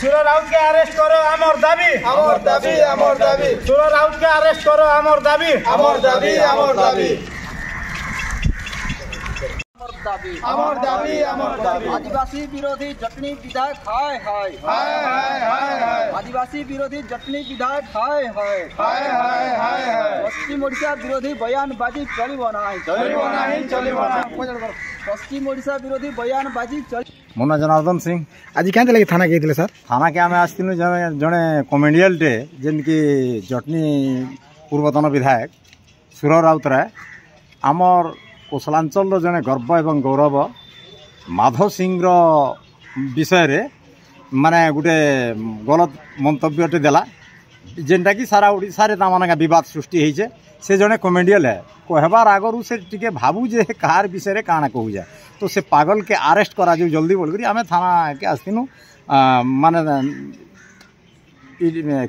सुर राउत के अरेस्ट करो आमर दाबी सुर राउत के अरेस्ट करो आमर दाबी आदिवासी विरोधी जटनी विधायक हाय हाय आदिवासी विरोधी जटनी विधायक हाय हाय पश्चिम ओडिशा विरोधी बयानबाजी चलिबो नाही पश्चिम ओडिशा विरोधी बयानबाजी मो ना जनार्दन सिंह आज क्या लगे थाना गई सर थाना के आम आसलु जड़े कमेडियल टे जेनकि जटनी पूर्वतन विधायक सुर राउतराय आमर कोसलांचल जड़े गर्व एवं गौरव माधव सिंह विषय माने गोटे गलत मंतव्य देला जेनटा कि सारा ओडिशा रे तामाने विवाद सृष्टि होइछे से जड़े कमेडियल है कहबार आगरू से टिके भावु जे कार विषय काଣା कहू जाए तो से पागल के अरेस्ट करा जो जल्दी बोल आम थाना के आसनु माने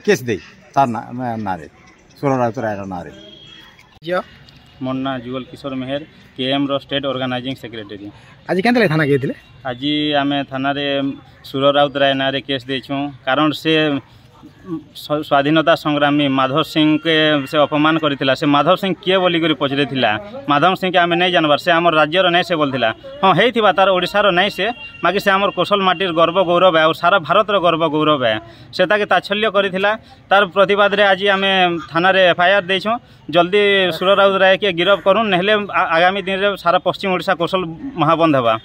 केस दे तार ना रे सुर राउतराय ना रे मोर ना जुगल किशोर मेहर केएम रो स्टेट ऑर्गेनाइजिंग सेक्रेटरी आज क्या थाना गई आज आम थाना रे सुर राउतराय ना रे केस देछुं कारण से स्वाधीनता संग्रामी माधव सिंह के से अपमान करथिला से माधव सिंह किए बोली करी पचरे थिला माधव सिंह के आम नहीं जानबार से आम राज्यर नहीं से बोलथिला हाँ हेइथिबा तार ओडिशार नहीं से बाकी से आमर कौशल माटीर गर्व गौरव है और सारा भारत रो गर्व गौरव है से ताके ताच्छल्य करथिला तार प्रतिवाद रे आज आम थाना रे एफआईआर देछुं जल्दी सुर राउतराय के गिरफ्त करूँ नहले आगामी दिन रे सारा पश्चिम ओडिशा कौशल महाबंद हेबा।